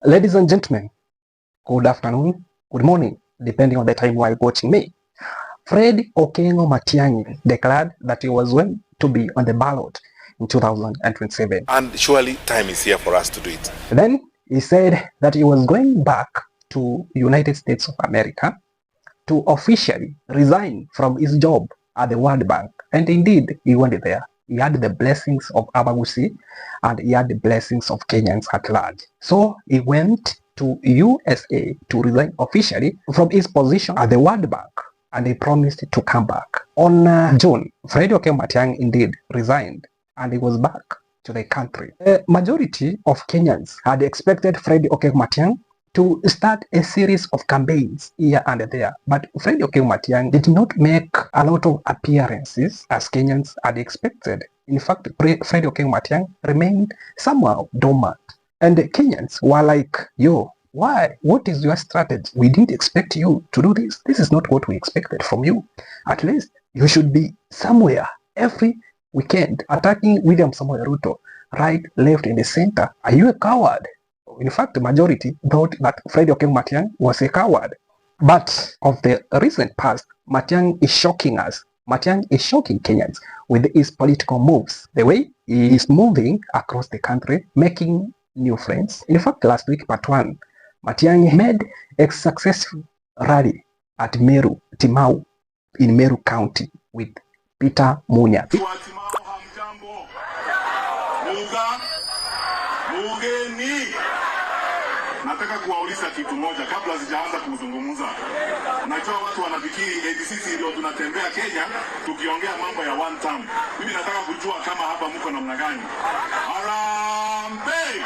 Ladies and gentlemen, good afternoon, good morning, depending on the time while watching me. Fred Matiang'i declared that he was going to be on the ballot in 2027. And surely time is here for us to do it. Then he said that he was going back to United States of America to officially resign from his job at the World Bank. And indeed, he went there. He had the blessings of Abagusi and he had the blessings of Kenyans at large. So he went to USA to resign officially from his position at the World Bank, and he promised to come back. On June, Fred Matiang'i indeed resigned and he was back to the country. The majority of Kenyans had expected Fred Matiang'i to start a series of campaigns here and there, but Fred Matiang'i did not make a lot of appearances as Kenyans had expected. In fact, Fred Matiang'i remained somehow dormant, and the Kenyans were like, yo, why? What is your strategy? We didn't expect you to do this. This is not what we expected from you. At least you should be somewhere every weekend attacking William Ruto, right, left, in the center. Are you a coward? In fact, the majority thought that Fred Matiang'i was a coward. But of the recent past, Matiang'i is shocking us. Matiang'i is shocking Kenyans with his political moves. The way he is moving across the country, making new friends. In fact, last week, part 1, Matiang'i made a successful rally at Meru, Timau, in Meru County with Peter Munya. Nataka kuwauliza kitu moja kabla sijaanza kuzungumza. Najua watu wanafikiri sisi ndio tunatembea Kenya tukiongea mambo ya one term. Mimi nataka kujua kama hapa mko namna gani. Harambee!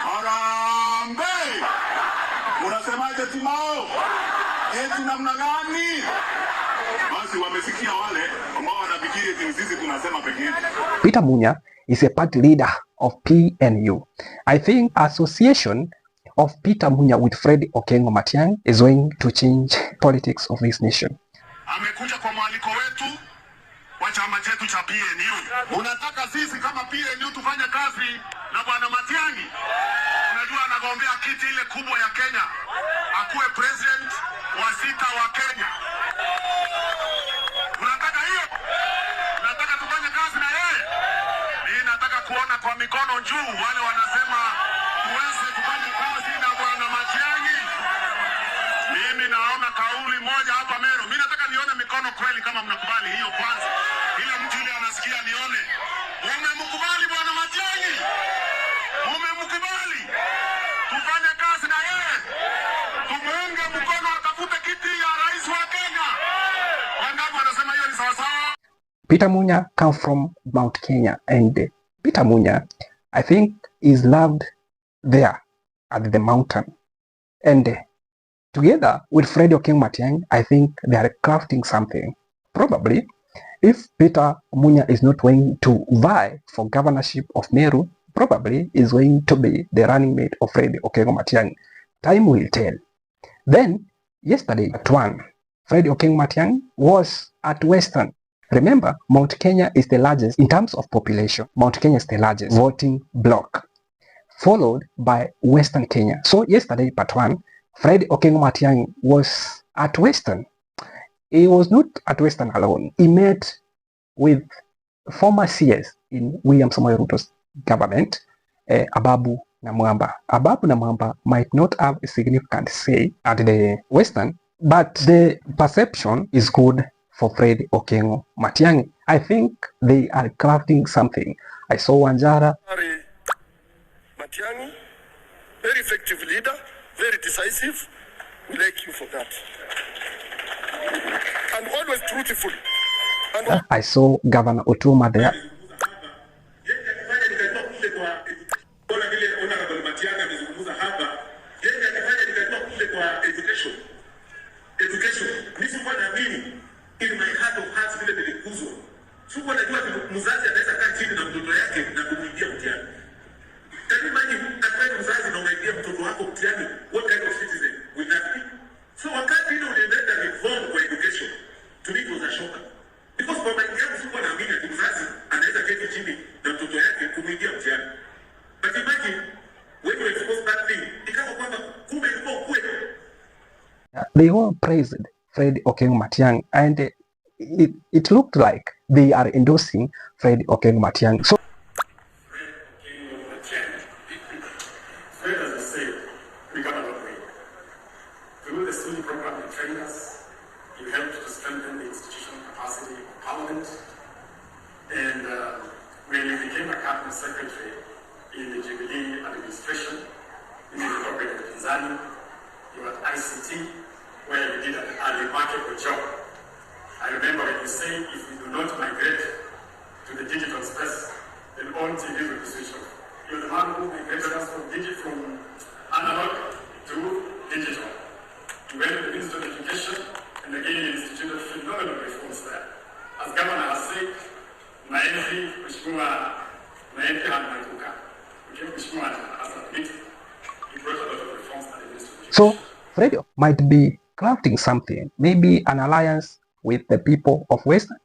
Harambee! Unasemaje Timao? Eti namna gani? Basi wamesikia wale ambao wanafikiri sisi tunasema peke yetu. Peter Munya is a party leader of PNU. I think association of Peter Munya with Fred Matiang'i is going to change politics of this nation. Amekuja kwa mwaliko wetu wa chama chetu cha PNU. Unataka sisi kama PNU tufanye kazi na bwana Matiang'i? Unajua anagombea kiti ile kubwa ya Kenya, akuwe president wa 6 wa Kenya. Unataka hiyo? Unataka tufanye kazi na yeye? Mimi nataka kuona kwa mikono juu wale wanasema tuweze kufanya kazi na bwana Matiang'i. Mimi naona kauli moja hapa Meru. Mimi nataka nione mikono kweli kama mnakubali hiyo kwanza. Ile mtu yule anasikia nione. Umemkubali bwana Matiang'i? Umemkubali? Tufanye kazi na yeye. Tumuunge mkono atafute kiti ya rais wa Kenya. Wangapi wanasema hiyo ni sawa sawa? Peter Munya come from Mount Kenya, and Peter Munya, I think, is loved there at the mountain, and together with Fred Matiang'i, I think they are crafting something. Probably, if Peter Munya is not going to vie for governorship of Meru, probably is going to be the running mate of Fred Matiang'i. Time will tell. Then, yesterday at 1, Fred Matiang'i was at Western. Remember, Mount Kenya is the largest in terms of population. Mount Kenya is the largest voting block, followed by Western Kenya. So yesterday, part 1, Fred Matiang'i was at Western. He was not at Western alone. He met with former CS in William Ruto's government, Ababu na Mwamba. Ababu na Mwamba might not have a significant say at the Western, but the perception is good for Fred Matiang'i. I think they are crafting something. I saw Wanjara. Matiang'i, very effective leader, very decisive. We like you for that. And always truthful. And I saw Governor Otuma there. In my heart of hearts vile nilikuzwa. Sio najua mzazi anaweza kaa chini na mtoto yake na kumwingia mtihani. Can you imagine atakaye mzazi na unaingia mtoto wako mtihani? What kind of citizen will that be? So wakati ile ulienda reform kwa education, to me it was a shock. Because kwa mind yangu sikuwa naamini ati mzazi anaweza keti chini na mtoto yake kumwingia mtihani. But imagine when you expose that thing They all praised Fred Matiang'i, and it looked like they are endorsing Fred Matiang'i. So Fred, as I said, we got a long way. Through the study program and trainers, you helped to strengthen the institutional capacity of Parliament. And when you became a cabinet secretary in the Jubilee administration, in the Republic of Tanzania, you were at ICT, where you did a remarkable job. I remember when you said, if we do not migrate to the digital space, then all TV will be switched off. You're the man who migrated us from analog to digital. You went to the Ministry of Education, and again you instituted phenomenal reforms there. As Governor has said, na enzi Mheshimiwa Hanatuka, became Mheshimiwa as a committee. He brought a lot of reforms at the Ministry of Education. So Fred might be crafting something, maybe an alliance with the people of Western,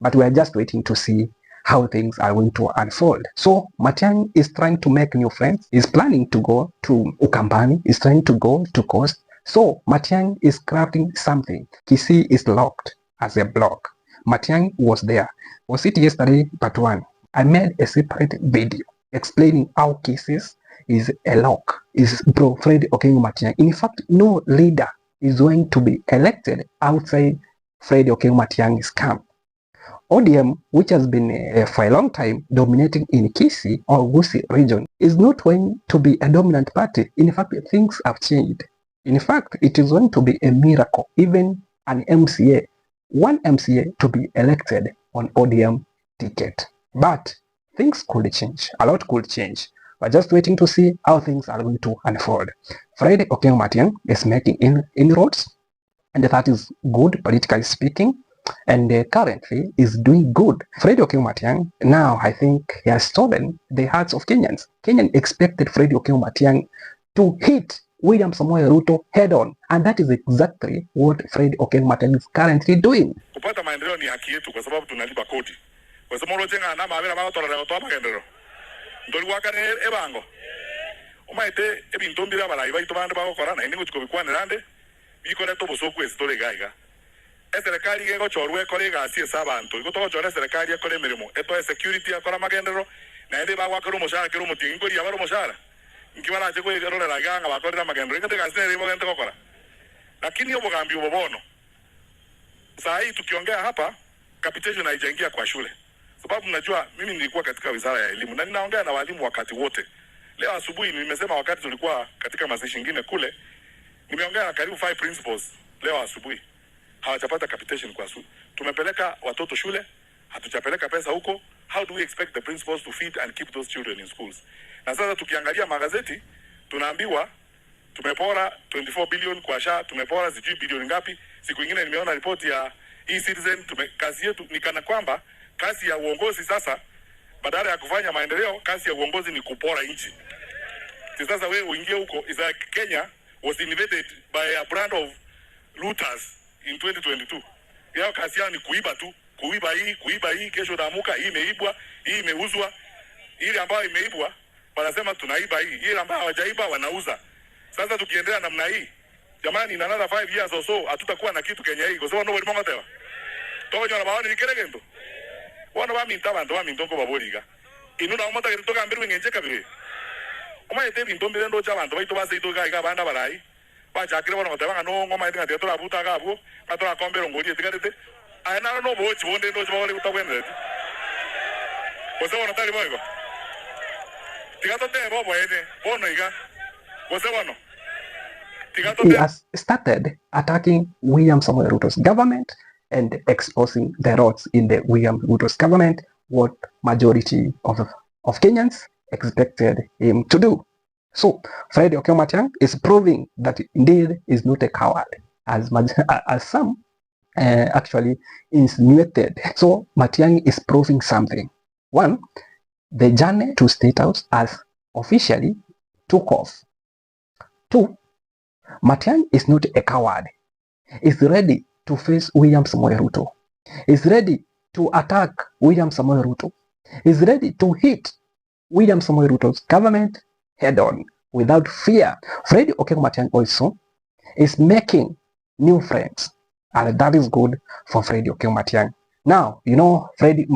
but we are just waiting to see how things are going to unfold. So Matiang'i is trying to make new friends, is planning to go to Ukambani, is trying to go to Coast. So Matiang'i is crafting something. Hesie is locked as a block. Matiang'i was there. Was it yesterday, part 1? I made a separate video explaining how Hesie is a lock, is pro Fred Matiang'i. In fact, no leader is going to be elected outside Fred Matiang'i's camp. ODM, which has been for a long time dominating in Hesie or Gusii region, is not going to be a dominant party. In fact, things have changed. In fact, it is going to be a miracle, even an MCA, one MCA to be elected on ODM ticket. But things could change. A lot could change. We're just waiting to see how things are going to unfold. Fred Matiang'i is making inroads, and that is good, politically speaking. And currently is doing good. Fred Matiang'i, now I think he has stolen the hearts of Kenyans. Kenyan expected Fred Matiang'i to hit William Ruto head on, and that is exactly what Fred Matiang'i is currently doing. Kupata maendeleo ni haki yetu kwa sababu tunalipa kodi. Kwa sababu unajenga na mabera mao tola kutoa maendeleo. Ndoli wakane ebango. Umaite ebintombira bala iba itobande bago korana ine kuchiko bikwane rande. Bikore to bosoku estole gaiga. Serikali yego chorwe kolega asiesa abantu ikoto chora serikali yakore mirimo eto security yakora magendero na ende bagwa kero moshara kero mutingi kori yabaro moshara nkibara cheko yero la ganga bakorera magendero ikate gasine ribo gante kokora lakini yo bogambi ubobono saa hii tukiongea hapa capitation haijaingia kwa shule sababu mnajua mimi nilikuwa katika wizara ya elimu na ninaongea na walimu wakati wote. Leo asubuhi nimesema wakati tulikuwa katika mazishi mengine kule nimeongea na karibu 5 principals leo asubuhi hawajapata capitation kwa shule. Tumepeleka watoto shule, hatujapeleka pesa huko. How do we expect the principals to feed and keep those children in schools? Na sasa tukiangalia magazeti, tunaambiwa tumepora 24 billion kwa SHA, tumepora sijui bilioni ngapi. Siku nyingine nimeona ripoti ya e-citizen, kazi yetu ni kana kwamba kazi ya uongozi sasa badala ya kufanya maendeleo, kazi ya uongozi ni kupora nchi. Sasa wewe uingie huko, is like Kenya was invaded by a brand of looters in 2022. Yao kazi yao ni kuiba tu, kuiba hii, kesho naamuka hii imeibwa, hii imeuzwa. Ile ambayo imeibwa wanasema tunaiba hii, ile ambayo hawajaiba wanauza. Sasa tukiendelea namna hii, jamani, in another 5 years or so hatutakuwa na kitu Kenya hii kwa sababu nobody mongo tewa. Tojo na baoni nikelekendo. Wana ba minta bantu ba mintongo baboliga. Inuna umata ke toka ambiru ngenjeka bire. Uma ete bintombe ndo cha bantu baito base ito ga banda barai. Bachakire bona bataba no ngoma ite ngati tola buta gabo katola kombero ngodi etikadete ana no bochi bonde ndo chibole utabwende kose bona tali boygo tikato te bobo ede bono iga kose bono tikato He has started attacking William Ruto's government and exposing the roots in the William Ruto's government, what majority of Kenyans expected him to do. So Fred Matiang'i is proving that indeed is not a coward, as some actually insinuated. So Matiang'i is proving something. One, the journey to State House has officially took off. Two, Matiang'i is not a coward. He's ready to face William Ruto. He's ready to attack William Ruto. He's ready to hit William Ruto's government head on without fear. Fred Matiang'i also is making new friends, and that is good for Fred Matiang'i. Now, you know Fred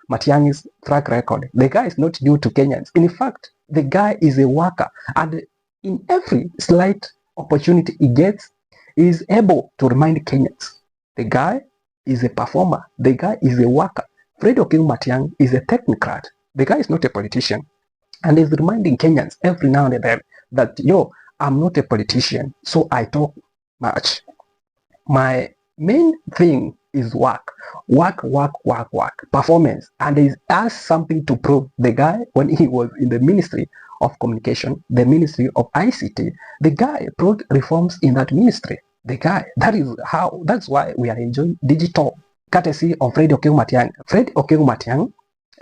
Matiang'i's track record. The guy is not new to Kenyans. In fact, the guy is a worker, and in every slight opportunity he gets, he is able to remind Kenyans. The guy is a performer. The guy is a worker. Fred Matiang'i is a technocrat. The guy is not a politician. And he's reminding Kenyans every now and then that, yo, I'm not a politician, so I talk much. My main thing is work, performance. And he has something to prove. The guy, when he was in the Ministry of Communication, the Ministry of ICT, the guy brought reforms in that ministry. The guy, that's why we are enjoying digital, courtesy of Fred Matiang'i. Fred Matiang'i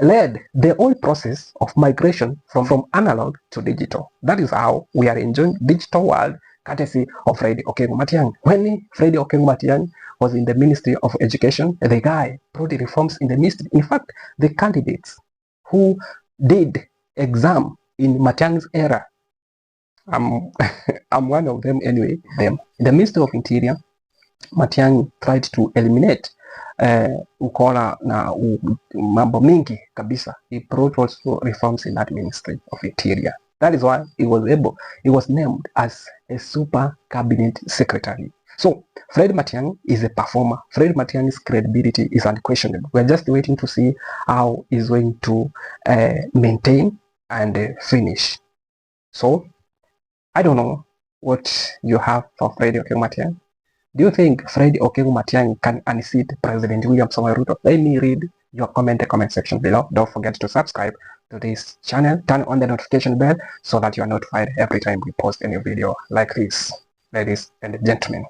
led the whole process of migration from analog to digital. That is how we are enjoying digital world, courtesy of Fred Matiang'i. When Fred Matiang'i was in the Ministry of Education, the guy brought the reforms in the ministry. In fact, the candidates who did exam in Matiang'i's era, I'm one of them anyway. In the Ministry of Interior, Matiang'i tried to eliminate ukora na mambo mingi kabisa. He brought also reforms in that Ministry of Interior. That is why he was named as a super cabinet secretary. So Fred Matiang'i is a performer. Fred Matiang'i's credibility is unquestionable. We're just waiting to see how he's going to maintain and finish. So I don't know what you have for Fred Matiang'i. Do you think Fred Matiang'i can unseat President William Ruto? Let me read your comment in the comment section below. Don't forget to subscribe to this channel. Turn on the notification bell so that you are notified every time we post a new video like this, ladies and gentlemen.